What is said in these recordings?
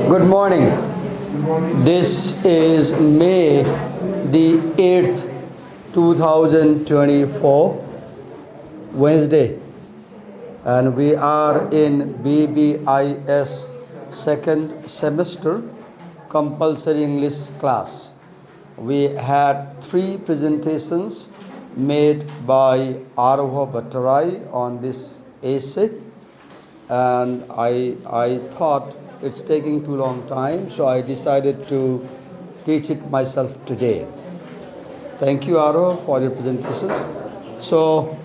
Good morning. This is May the 8th, 2024, Wednesday, and we are in BBIS second semester compulsory English class. We had 3 presentations made by Aroha Bhattarai on this essay, and I thought it's taking too long time, so I decided to teach it myself today. Thank you, Aroha, for your presentations. So,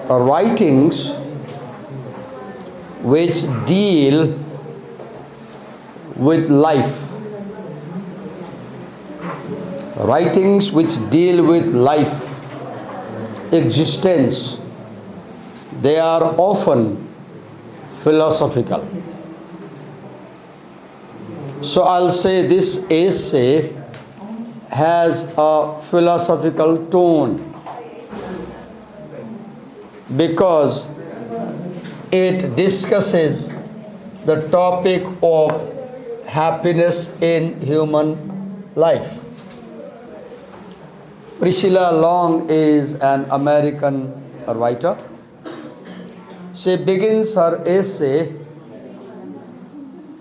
writings which deal with life. Writings which deal with life, existence, they are often philosophical. So I'll say this essay has a philosophical tone because it discusses the topic of happiness in human life. Priscilla Long is an American writer. She begins her essay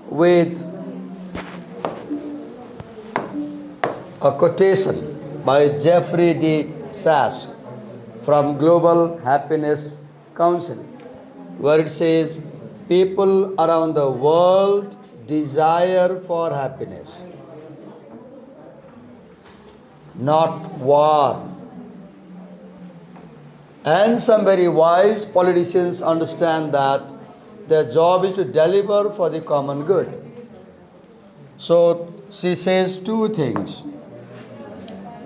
with a quotation by Jeffrey D. Sachs from Global Happiness Council, where it says, people around the world desire for happiness, not war. And some very wise politicians understand that their job is to deliver for the common good. So she says 2 things.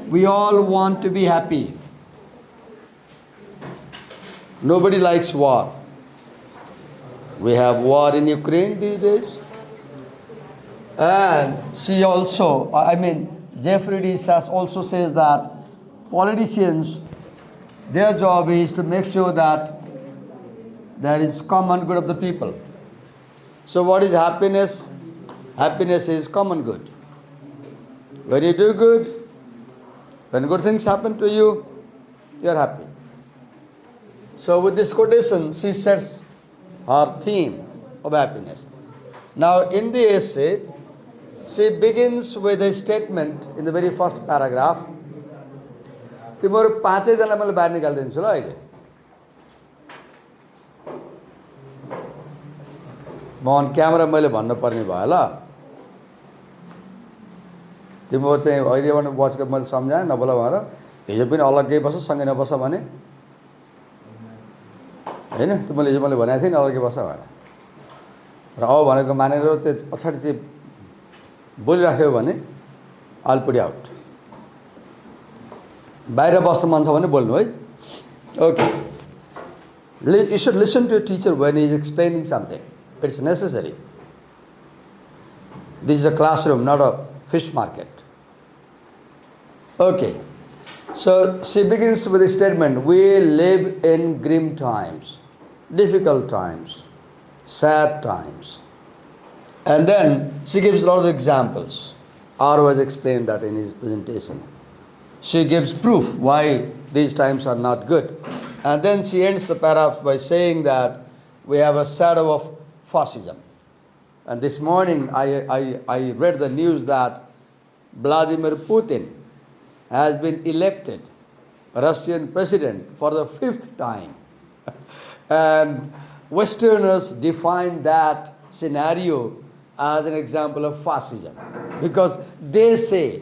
We all want to be happy. Nobody likes war. We have war in Ukraine these days. And she also, Jeffrey D. Sachs also says that politicians, their job is to make sure that there is common good of the people. So what is happiness? Happiness is common good. When you do good, when good things happen to you, you are happy. So with this quotation, she sets her theme of happiness. Now in the essay, she begins with a statement in the very first paragraph. तिम्रो 5 जनालाई मैले बाहिर निकालिदिन्छु ल अहिले. म अन camera मैले भन्नुपर्ने भयो ल. तिम्रो चाहिँ अहिलेबाट बचको मैले सम्झाएँ नबोल भनेर. हिजो पनि अलग्गै बस सँगै नबस भने हैन. तिमीले हिजो मैले भनेको थिएँ नि अलग्गै बस भनेर. र अब भनेको मानेर त्यो पछाडि चाहिँ बोलिराख्यो भने I'll put you out. बाहिर बस्न मन छ भने बोल्नु है. Okay. You should listen to a teacher when he is explaining something. It's necessary. This is a classroom, not a fish market. Okay. So she begins with a statement. We live in grim times, difficult times, sad times. And then she gives a lot of examples. Aro has explained that in his presentation. She gives proof why these times are not good. And then she ends the paragraph by saying that we have a shadow of fascism. And this morning I read the news that Vladimir Putin has been elected Russian president for the 5th time. And Westerners define that scenario as an example of fascism, because they say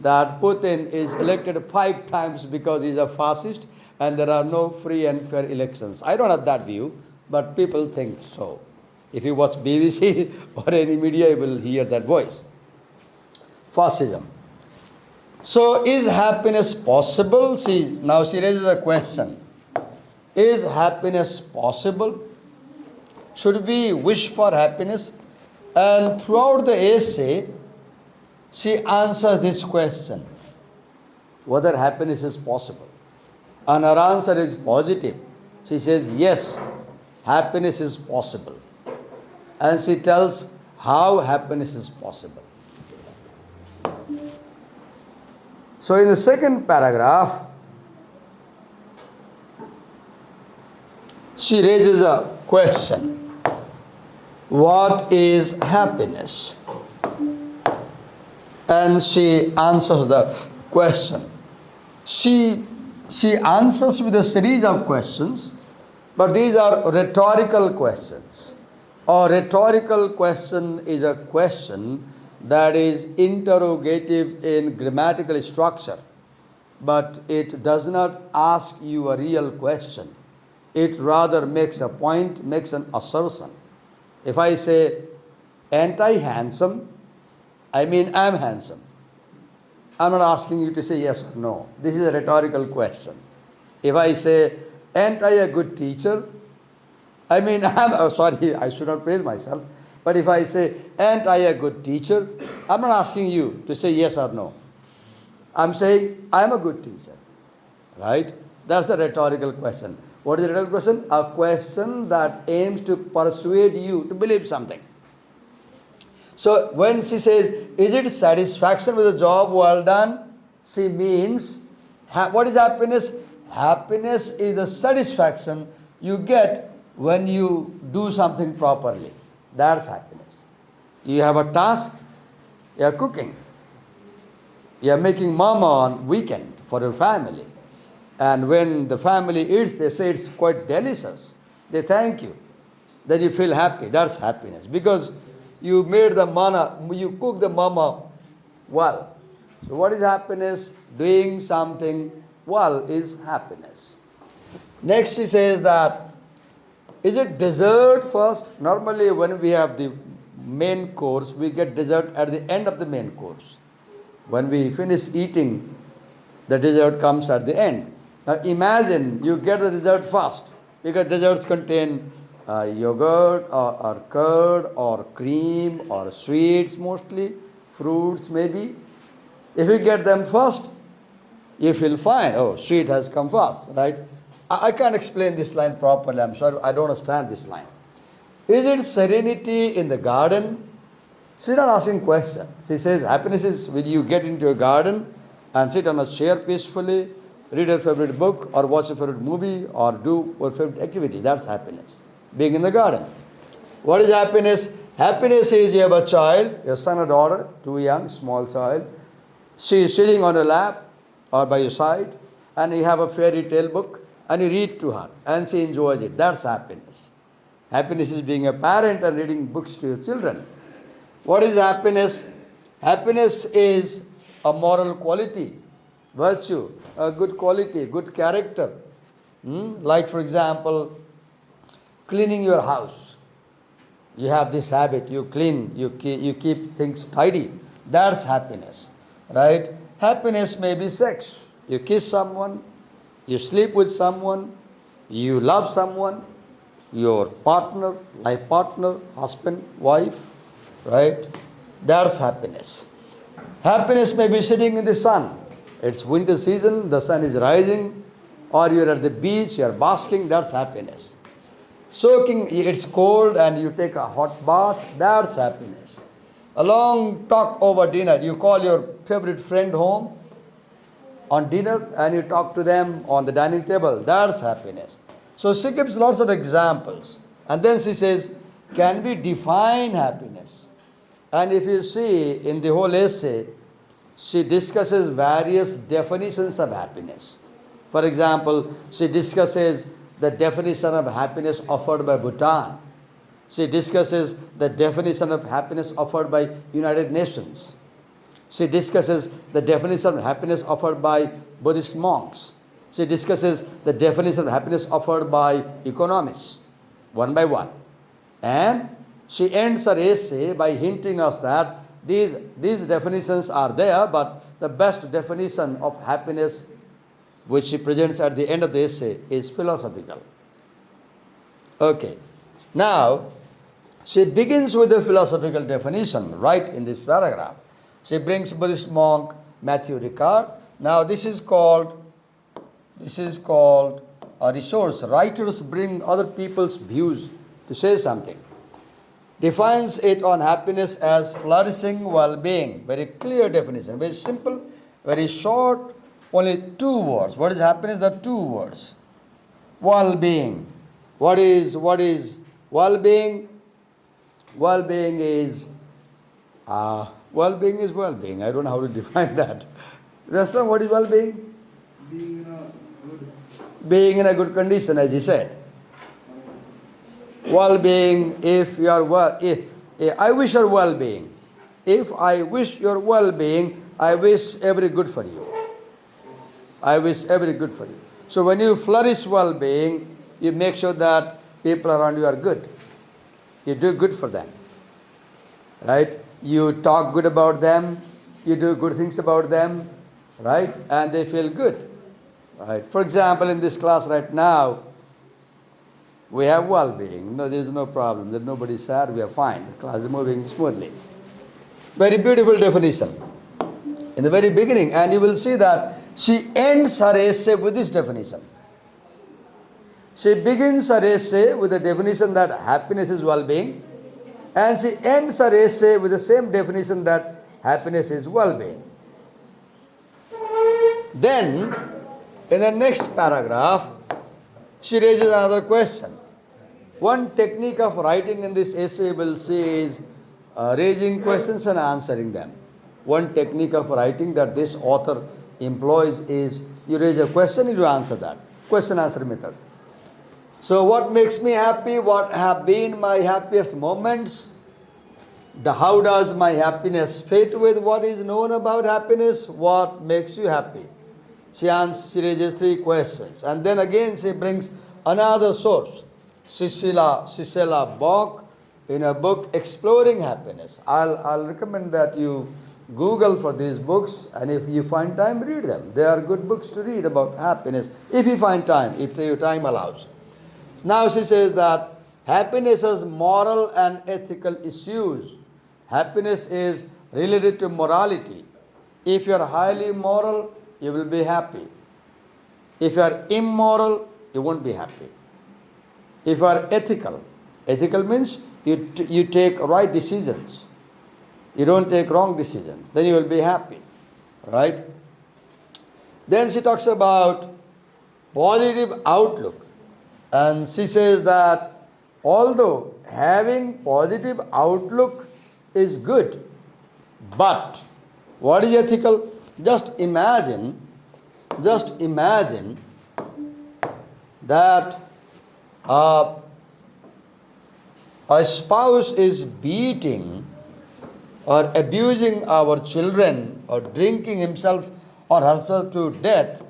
that Putin is elected 5 times because he's a fascist and there are no free and fair elections. I don't have that view, but people think so. If you watch BBC or any media, you will hear that voice. Fascism. So is happiness possible? Now she raises a question. Is happiness possible? Should we wish for happiness? And throughout the essay, she answers this question, whether happiness is possible. And her answer is positive. She says, yes, happiness is possible. And she tells how happiness is possible. So in the second paragraph, she raises a question. What is happiness? And she answers the question. She answers with a series of questions, but these are rhetorical questions. A rhetorical question is a question that is interrogative in grammatical structure, but it does not ask you a real question. It rather makes a point, makes an assertion. If I say, ain't I handsome? I mean, I'm handsome. I'm not asking you to say yes or no. This is a rhetorical question. If I say, ain't I a good teacher? I mean, sorry, I should not praise myself. But if I say, ain't I a good teacher? I'm not asking you to say yes or no. I'm saying, I'm a good teacher. Right? That's a rhetorical question. What is a rhetorical question? A question that aims to persuade you to believe something. So when she says, is it satisfaction with the job well done? She means, what is happiness? Happiness is the satisfaction you get when you do something properly. That's happiness. You have a task, you are cooking. You are making mama on weekend for your family. And when the family eats, they say it's quite delicious. They thank you. Then you feel happy. That's happiness. Because you made the mana, you cook the mama well. So what is happiness? Doing something well is happiness. Next he says that, is it dessert first? Normally when we have the main course, we get dessert at the end of the main course. When we finish eating, the dessert comes at the end. Now imagine you get the dessert first, because desserts contain yogurt or curd or cream or sweets mostly, fruits maybe. If you get them first, you feel fine. Oh, sweet has come first, right? I can't explain this line properly. I'm sorry, I don't understand this line. Is it serenity in the garden? She's not asking question. She says happiness is when you get into your garden and sit on a chair peacefully, read your favorite book or watch your favorite movie or do your favorite activity. That's happiness. Being in the garden. What is happiness? Happiness is you have a child, your son or daughter, too young, small child. She is sitting on your lap or by your side, and you have a fairy tale book and you read to her and she enjoys it. That's happiness. Happiness is being a parent and reading books to your children. What is happiness? Happiness is a moral quality, virtue, a good quality, good character. Like for example, cleaning your house. You have this habit, you clean, you keep things tidy. That's happiness, right? Happiness may be sex. You kiss someone, you sleep with someone, you love someone, your partner, life partner, husband, wife, right? That's happiness. Happiness may be sitting in the sun. It's winter season, the sun is rising, or you're at the beach, you're basking, that's happiness. Soaking, it's cold and you take a hot bath, that's happiness. A long talk over dinner, you call your favorite friend home on dinner and you talk to them on the dining table, that's happiness. So she gives lots of examples. And then she says, can we define happiness? And if you see in the whole essay, she discusses various definitions of happiness. For example, she discusses the definition of happiness offered by Bhutan. She discusses the definition of happiness offered by United Nations. She discusses the definition of happiness offered by Buddhist monks. She discusses the definition of happiness offered by economists, one by one. And she ends her essay by hinting us that these definitions are there, but the best definition of happiness, which she presents at the end of the essay, is philosophical. Okay. Now, she begins with the philosophical definition right in this paragraph. She brings Buddhist monk Matthew Ricard. Now, this is called a resource. Writers bring other people's views to say something. Defines it on happiness as flourishing well-being. Very clear definition, very simple, very short, only two words. What is happiness? The two words. Well-being. What is well-being? Well-being is well-being is well-being. I don't know how to define that. Understand what is well-being? Being in a good. Being in a good condition, as he said. Well-being, if you are well, if I wish your well-being. If I wish your well-being, I wish every good for you. I wish every good for you. So when you flourish well-being, you make sure that people around you are good. You do good for them. Right? You talk good about them. You do good things about them. Right? And they feel good. Right? For example, in this class right now, we have well-being. No, there is no problem. There's nobody sad. We are fine. The class is moving smoothly. Very beautiful definition. In the very beginning, and you will see that she ends her essay with this definition. She begins her essay with the definition that happiness is well-being, and she ends her essay with the same definition that happiness is well-being. Then, in the next paragraph, she raises another question. One technique of writing in this essay we'll see is raising questions and answering them. One technique of writing that this author employs is you raise a question and you answer that. Question answer method. So what makes me happy? What have been my happiest moments? How does my happiness fit with what is known about happiness? What makes you happy? She raises three questions. And then again she brings another source. Cicela Bock in a book Exploring Happiness. I'll recommend that you Google for these books, and if you find time, read them. They are good books to read about happiness, if you find time, if your time allows. Now she says that happiness has moral and ethical issues. Happiness is related to morality. If you are highly moral, you will be happy. If you are immoral, you won't be happy. If you are ethical, ethical means you take right decisions. You don't take wrong decisions. Then you will be happy. Right? Then she talks about positive outlook. And she says that although having positive outlook is good, but what is ethical? Just imagine that a spouse is beating or abusing our children or drinking himself or herself to death.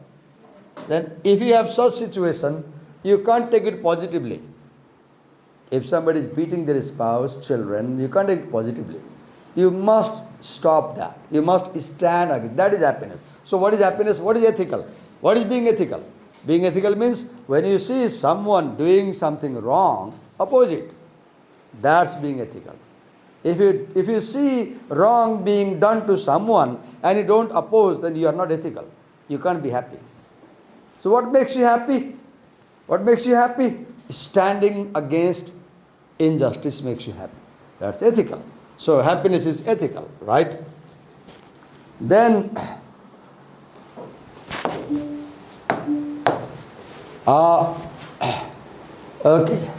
Then if you have such situation, you can't take it positively. If somebody is beating their spouse, children, you can't take it positively. You must stop that. You must stand against. That is happiness. So what is happiness? What is ethical? What is being ethical? Being ethical means when you see someone doing something wrong, oppose it. That's being ethical. If you see wrong being done to someone and you don't oppose, then you are not ethical. You can't be happy. So what makes you happy? What makes you happy? Standing against injustice makes you happy. That's ethical. So happiness is ethical, right? Then okay.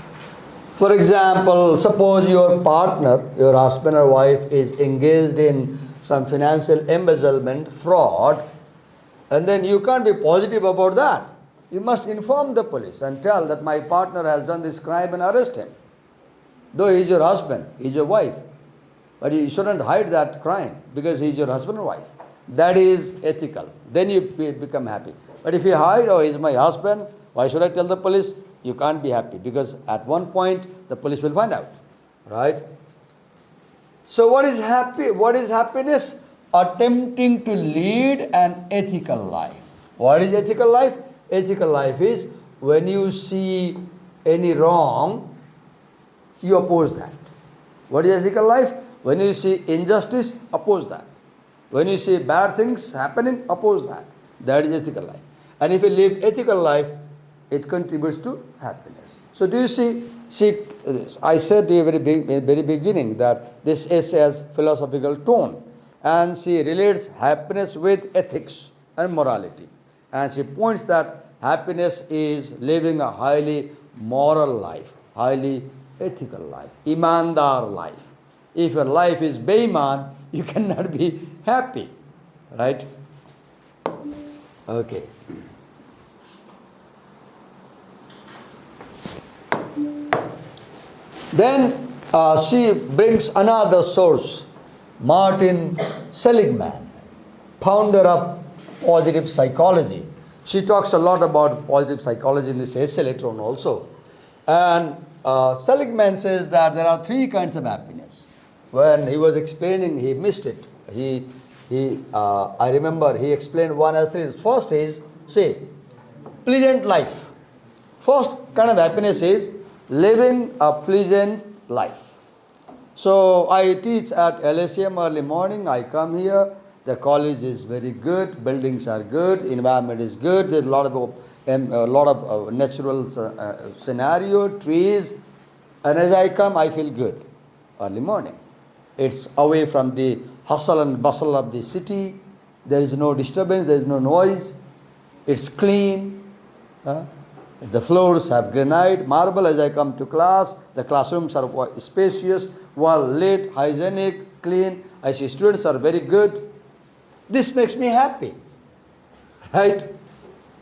For example, suppose your partner, your husband or wife is engaged in some financial embezzlement, fraud, and then you can't be positive about that. You must inform the police and tell that my partner has done this crime and arrest him. Though he is your husband, he is your wife. But you shouldn't hide that crime because he is your husband or wife. That is ethical. Then you become happy. But if you hide, oh, he is my husband, why should I tell the police? You can't be happy because at one point the police will find out. Right? So what is happy? What is happiness? Attempting to lead an ethical life. What is ethical life? Ethical life is when you see any wrong, you oppose that. What is ethical life? When you see injustice, oppose that. When you see bad things happening, oppose that. That is ethical life. And if you live ethical life, It contributes to happiness. So do you see, I said to you very beginning that this essay has philosophical tone, and she relates happiness with ethics and morality. And she points that happiness is living a highly moral life, highly ethical life, imandar life. If your life is beiman, you cannot be happy, right? Okay. Then she brings another source, Martin Seligman, founder of positive psychology. She talks a lot about positive psychology in this essay later on also. And Seligman says that there are three kinds of happiness. When he was explaining, he missed it. I remember he explained one as three. First is, say, pleasant life. First kind of happiness is living a pleasant life. So I teach at LSM early morning. I come here. The college is very good. Buildings are good. Environment is good. There's a lot of natural scenario, trees. And as I come, I feel good. Early morning. It's away from the hustle and bustle of the city. There is no disturbance. There is no noise. It's clean. The floors have granite, marble. As I come to class, the classrooms are spacious, well lit, hygienic, clean. I see students are very good. This makes me happy, right?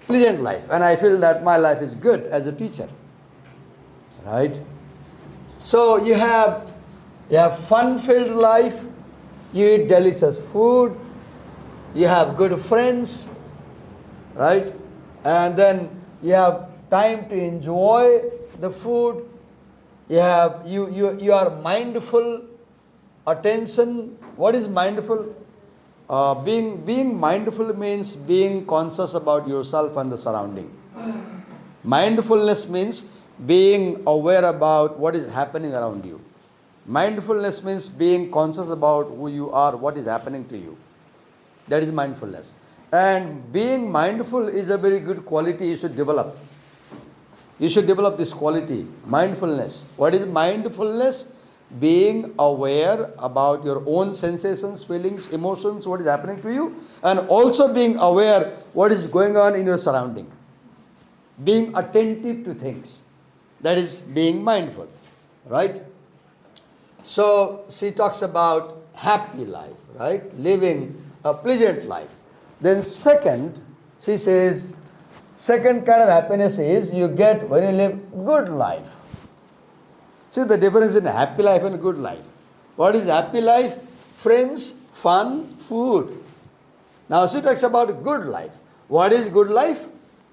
Pleasant life. And I feel that my life is good as a teacher, right? So you have fun-filled life, you eat delicious food, you have good friends, right? And then you have time to enjoy the food. You are mindful, attention. What is mindful? Being mindful means being conscious about yourself and the surrounding. Mindfulness means being aware about what is happening around you. Mindfulness means being conscious about who you are, what is happening to you. That is mindfulness. And being mindful is a very good quality you should develop. You should develop this quality, mindfulness. What is mindfulness? Being aware about your own sensations, feelings, emotions, what is happening to you, and also being aware what is going on in your surrounding. Being attentive to things. That is being mindful, right? So she talks about happy life, right? Living a pleasant life. Then second, she says, second kind of happiness is you get when you live good life. See the difference in happy life and good life. What is happy life? Friends, fun, food. Now she talks about good life. What is good life?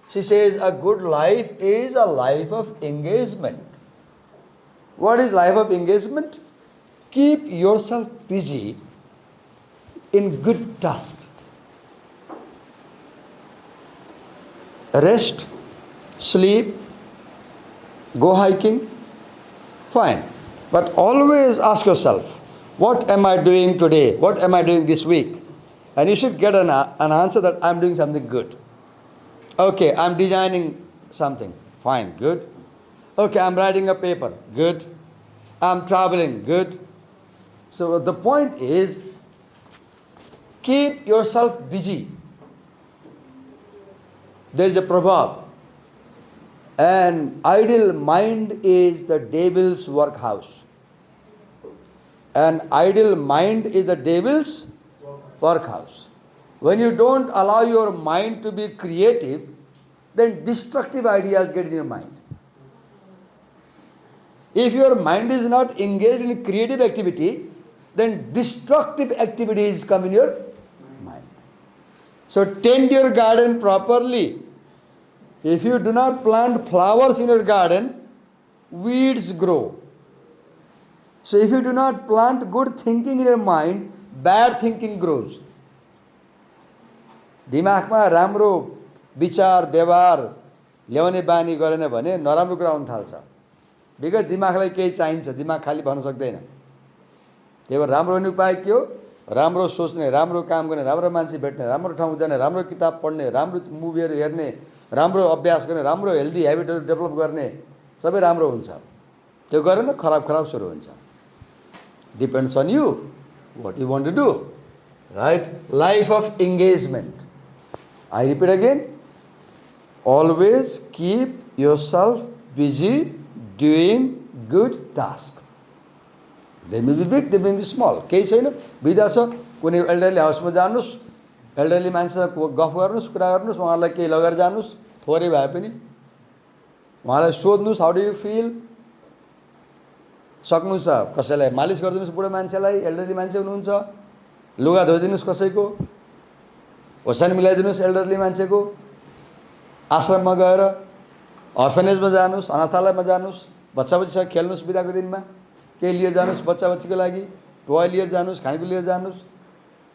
She says a good life is a life of engagement. What is life of engagement? Keep yourself busy in good tasks. Rest, sleep, go hiking, fine. But always ask yourself, what am I doing today? What am I doing this week? And you should get an answer that I'm doing something good. Okay, I'm designing something, fine, good. Okay, I'm writing a paper, good. I'm traveling, good. So the point is, keep yourself busy. There is a proverb. An idle mind is the devil's workhouse. An idle mind is the devil's workhouse. When you don't allow your mind to be creative, then destructive ideas get in your mind. If your mind is not engaged in creative activity, then destructive activities come in your mind. So tend your garden properly. If you do not plant flowers in your garden, weeds grow. So if you do not plant good thinking in your mind, bad thinking grows. दिमागमा राम्रो विचार व्यवहार ल्याउने बानी गरेन भने नराम्रो कुरा आउन थाल्छ. बिकज दिमागलाई केही चाहिन्छ, दिमाग खाली भन्न सक्दैन. त्यही भएर राम्रो हुने उपाय के हो? राम्रो सोच्ने, राम्रो काम गर्ने, राम्रो मान्छे भेट्ने, राम्रो ठाउँ जाने, राम्रो किताब पढ्ने, राम्रो मुभीहरू हेर्ने, राम्रो अभ्यास गर्ने, राम्रो हेल्दी हेबिटहरू डेभलप गर्ने, सबै राम्रो हुन्छ। त्यो गरेन खराब खराब सुरु हुन्छ। Depends on you what you want to do, right? Life of engagement, I repeat again, always keep yourself busy doing good task. They may be big, they may be small. केही छैन, बिदा छ, कुनै एल्डरली हाउसमा जानुहोस्, elderly मान्छेसँग गफ गर्नुहोस्, कुरा गर्नुहोस्, उहाँलाई केही लगेर जानुहोस्, थोरै भए पनि उहाँलाई सोध्नुहोस्, हाउ डु यु फिल। सक्नुहुन्छ कसैलाई मालिस गरिदिनुहोस्, बुढो मान्छेलाई, एल्डरली मान्छे हुनुहुन्छ, लुगा धोइदिनुहोस् कसैको, ओछ्यान मिलाइदिनुहोस् एल्डरली मान्छेको, आश्रममा गएर अर्फनेजमा जानुहोस्, अनाथालयमा जानुहोस्, बच्चा बच्चीसँग खेल्नुहोस्, बिदाको दिनमा केही लिएर जानुहोस्, बच्चा बच्चीको लागि टोय लिएर जानुहोस्, खानेकुरा लिएर जानुहोस्,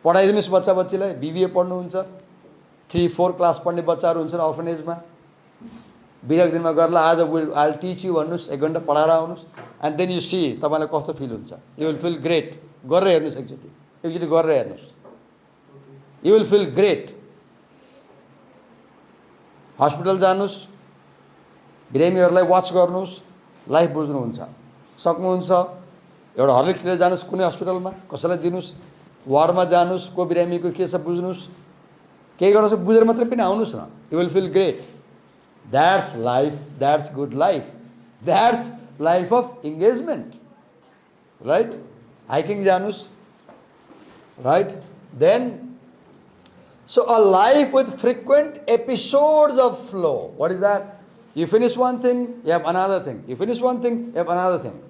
पढाइदिनुहोस् बच्चा बच्चीलाई। बिबिए पढ्नुहुन्छ, 3-4 क्लास पढ्ने बच्चाहरू हुन्छन् अर्फनेजमा, बिदाको दिनमा गएर आज आई टिच यु भन्नुहोस्, 1 घन्टा पढाएर आउनुहोस्, एन्ड देन यु सी तपाईँलाई कस्तो फिल हुन्छ। You will feel great. गरेर हेर्नुहोस्, एकचोटि गरेर हेर्नुहोस्, you will feel great. Hospital जानुहोस्, बिरामीहरूलाई वाच गर्नुहोस्, लाइफ बुझ्नुहुन्छ, सक्नुहुन्छ। एउटा हर्लिक्स लिएर जानुहोस् कुनै हस्पिटलमा, कसैलाई दिनुहोस्, वार्डमा जानुहोस्, को बिरामीको के छ बुझ्नुहोस्, केही गर्नुहोस्, बुझेर मात्रै पनि आउनुहोस् न, you will feel great. That's life, that's good life, that's life of engagement, right? Hiking जानुहोस्, right? Then so a life with frequent episodes of flow. What is that? You finish one thing, you have another thing. You finish one thing, you have another thing.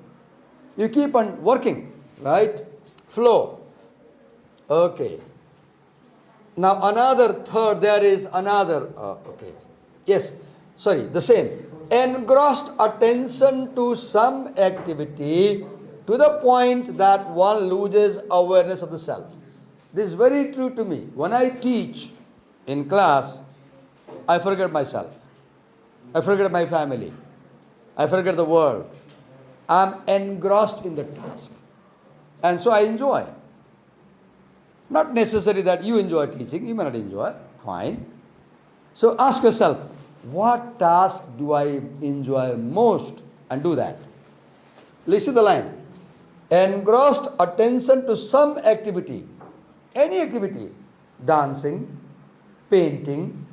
You keep on working, right? Flow. Okay. Now another third, there is another, okay. Yes, sorry, the same. Engrossed attention to some activity to the point that one loses awareness of the self. This is very true to me. When I teach in class, I forget myself. I forget my family. I forget the world. I'm engrossed in the task. And so I enjoy. Not necessary that you enjoy teaching. You may not enjoy. Fine. So ask yourself, what task do I enjoy most? And do that. Listen to the line. Engrossed attention to some activity. Any activity, dancing, painting,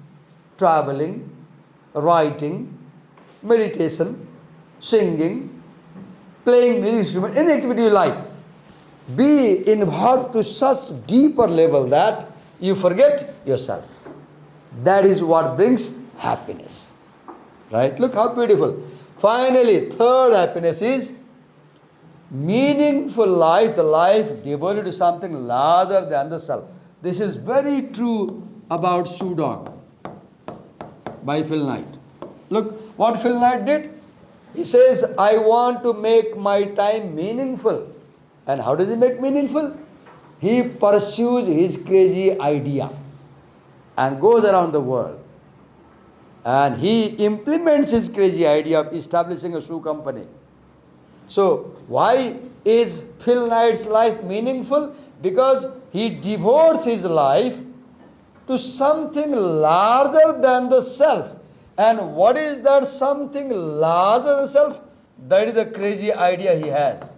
traveling, writing, meditation, singing, playing music instrument, any activity you like. Be involved to such deeper level that you forget yourself. That is what brings happiness. Right? Look how beautiful. Finally, third happiness is meaningful life, the life devoted to something larger than the self. This is very true about Shoe Dog by Phil Knight. Look what Phil Knight did. He says, I want to make my time meaningful. And how does he make meaningful? He pursues his crazy idea and goes around the world. And he implements his crazy idea of establishing a shoe company. So, why is Phil Knight's life meaningful? Because he devotes his life to something larger than the self. And what is that something larger than the self? That is the crazy idea he has.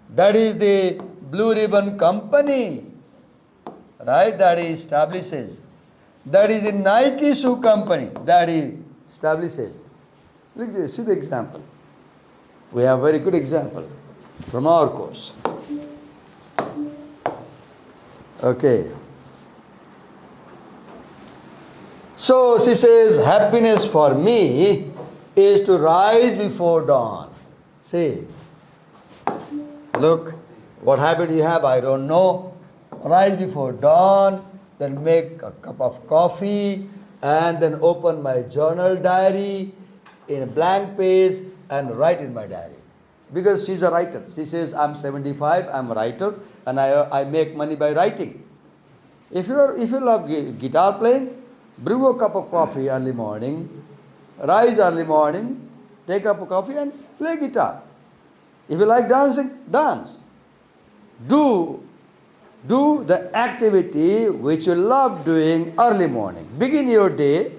That is the Blue Ribbon Company, right, that he establishes. That is the Nike shoe company that he establishes. Look at this, see the example. We have a very good example from our course. Okay. So she says, happiness for me is to rise before dawn. See, look, what habit you have, I don't know. Rise before dawn, then make a cup of coffee, and then open my journal diary in a blank page and write in my diary. Because she's a writer. She says, I'm 75, I'm a writer, and I make money by writing. If you love guitar playing, brew a cup of coffee early morning, rise early morning, take a cup of coffee and play guitar. If you like dancing, dance. Do the activity which you love doing early morning. Begin your day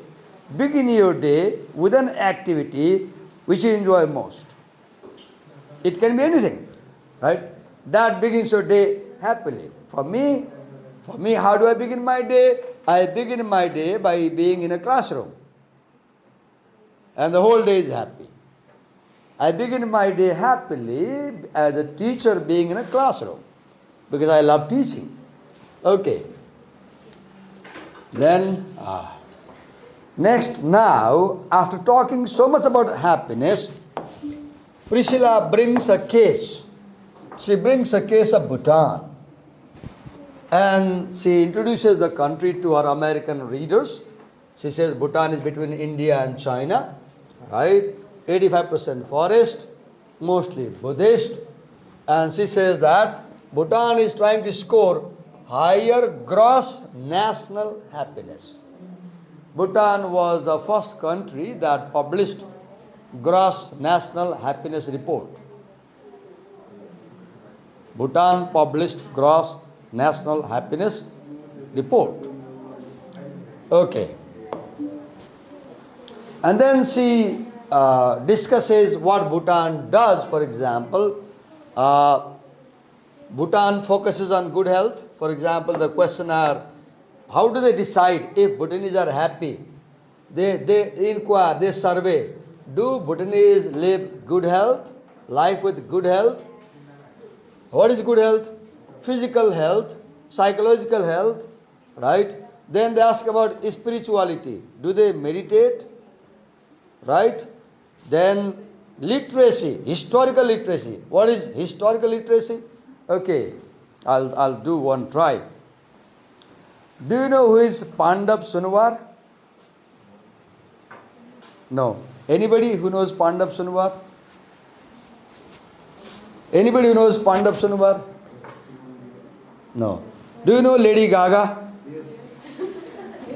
begin your day with an activity which you enjoy most. It can be anything, right? That begins your day happily. For me, how do I begin my day? I begin my day by being in a classroom. And the whole day is happy. I begin my day happily as a teacher being in a classroom because I love teaching. Okay. Then, next, now, after talking so much about happiness, Priscilla brings a case. She brings a case of Bhutan. And she introduces the country to her American readers. She says Bhutan is between India and China, right? 85% forest, mostly Buddhist. And she says that Bhutan is trying to score higher gross national happiness. Bhutan was the first country that published gross national happiness report. Bhutan published gross national happiness report. Okay. And then she discusses what Bhutan does. For example, Bhutan focuses on good health. For example, the questionnaire, how do they decide if Bhutanese are happy? They inquire, they survey, do Bhutanese live good health, life with good health? What is good health? Physical health, psychological health, right? Then they ask about spirituality. Do they meditate? Right? Then literacy, historical literacy. What is historical literacy? Okay, I'll do one try. Do you know who is Pandab Sunwar? No. Anybody who knows Pandab Sunwar? Anybody who knows Pandab Sunwar? No. Do you know Lady Gaga?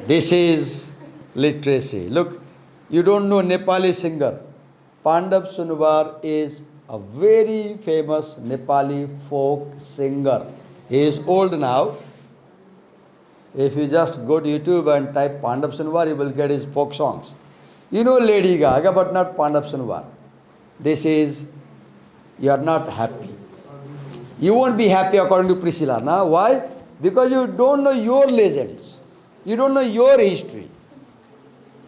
This is literacy. Look, you don't know Nepali singer. Pandab Sunwar is a very famous Nepali folk singer. He is old now. If you just go to YouTube and type Pandab Sunwar, you will get his folk songs. You know Lady Gaga, but not Pandab Sunwar. This is, you are not happy. You won't be happy according to Priscilla. Now, why? Because you don't know your legends. You don't know your history.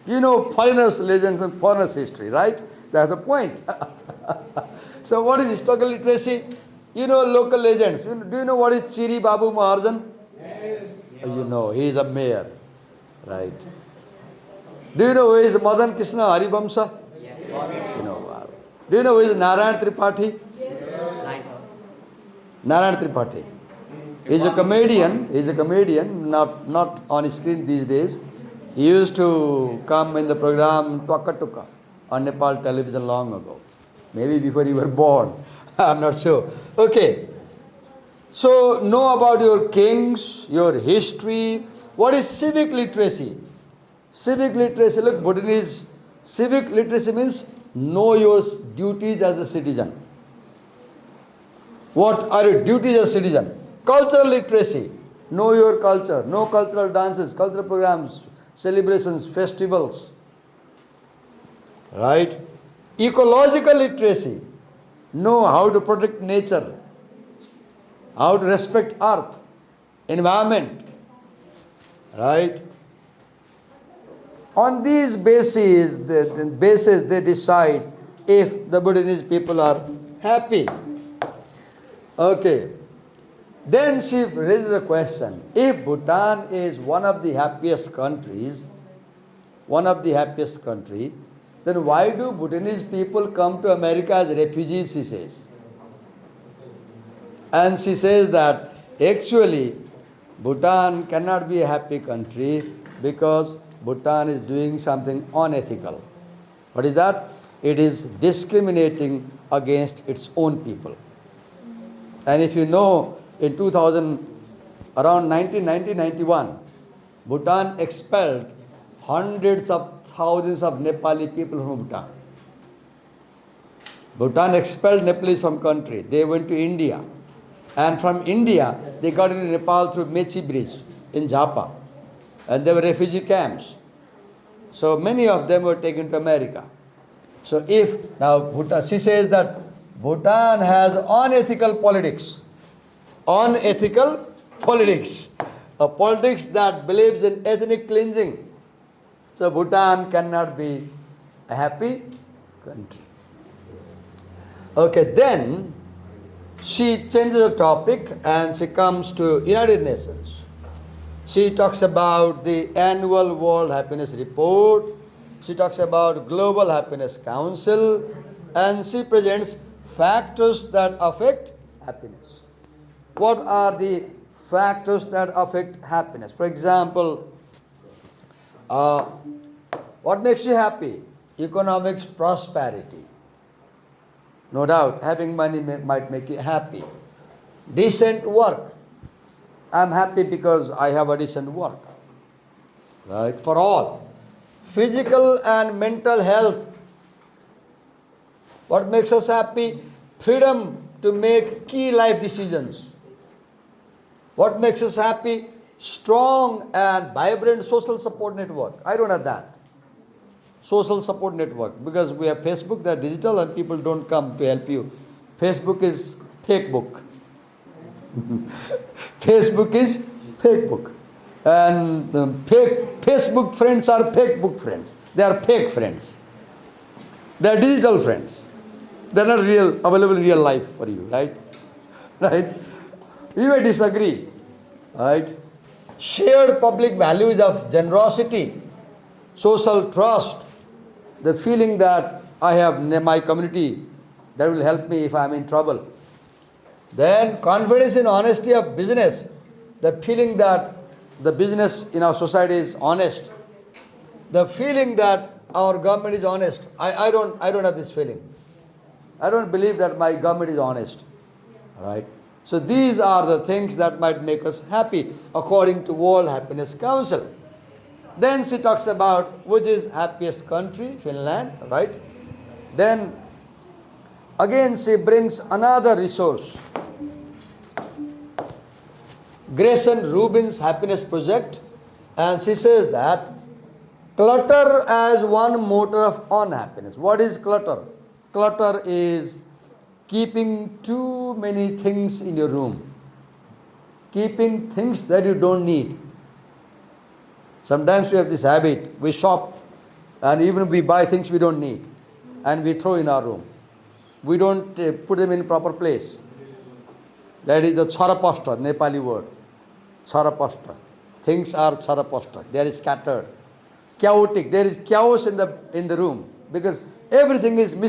You know foreigners' legends and foreigners' history, right? That's the point. So what is historical literacy? You know local legends. Do you know what is Chiri Babu Maharjan? Yes. You know, he is a mayor, right? Do you know who is Madan Krishna Haribamsa? Yes. You know, wow. Do you know who is Narayan Tripathi? Yes. Narayan Tripathi. He's a comedian, not on screen these days. He used to come in the program Tuka Tuka on Nepal television long ago. Maybe before you were born. I'm not sure. Okay. So know about your kings, your history. What is civic literacy? Civic literacy, look, Bhutanese civic literacy means know your duties as a citizen. What are your duties as a citizen? Cultural literacy, know your culture, know cultural dances, cultural programs, celebrations, festivals. Right? Ecological literacy, know how to protect nature, how to respect earth, environment. Right? On these bases, they decide if the Bhutanese people are happy. Okay. Then she raises a question. If Bhutan is one of the happiest countries, then why do Bhutanese people come to America as refugees, she says. And she says that actually Bhutan cannot be a happy country because Bhutan is doing something unethical. What is that? It is discriminating against its own people. And if you know, in 2000, around 1990-91, Bhutan expelled hundreds of thousands of Nepali people from Bhutan. Bhutan expelled Nepalese from country. They went to India. And from India, they got into Nepal through Mechi Bridge in Japa. And there were refugee camps. So many of them were taken to America. So if now Bhutan, she says that Bhutan has unethical politics. Unethical politics. A politics that believes in ethnic cleansing. So Bhutan cannot be a happy country. Okay, then she changes the topic and she comes to United Nations. She talks about the annual World Happiness Report. She talks about Global Happiness Council, and she presents factors that affect happiness. What are the factors that affect happiness? For example, uh, what makes you happy? Economics, prosperity. No doubt, having money might make you happy. Decent work. I'm happy because I have a decent work. Right? For all. Physical and mental health. What makes us happy? Freedom to make key life decisions. What makes us happy? Strong and vibrant social support network. I don't have that. Social support network, because we have Facebook, they're digital and people don't come to help you. Facebook is fake book. Facebook is fake book. And fake Facebook friends are fake book friends. They are fake friends. They are digital friends. They are not real, available in real life for you, right? Right? You may disagree, right? Shared public values of generosity, social trust, the feeling that I have my community that will help me if I am in trouble. Then confidence in honesty of business, the feeling that the business in our society is honest, the feeling that our government is honest. I don't have this feeling. I don't believe that my government is honest. Right? So these are the things that might make us happy according to World Happiness Council. Then she talks about which is happiest country, Finland, right? Then again she brings another resource. Grayson Rubin's Happiness Project, and she says that clutter as one motor of unhappiness. What is clutter? Clutter is keeping too many things in your room. Keeping things that you don't need. Sometimes we have this habit, we shop and even we buy things we don't need and we throw in our room. We don't put them in proper place. That is the charapasta, Nepali word. Charapasta. Things are charapasta. They are scattered. Chaotic. There is chaos in the room because everything is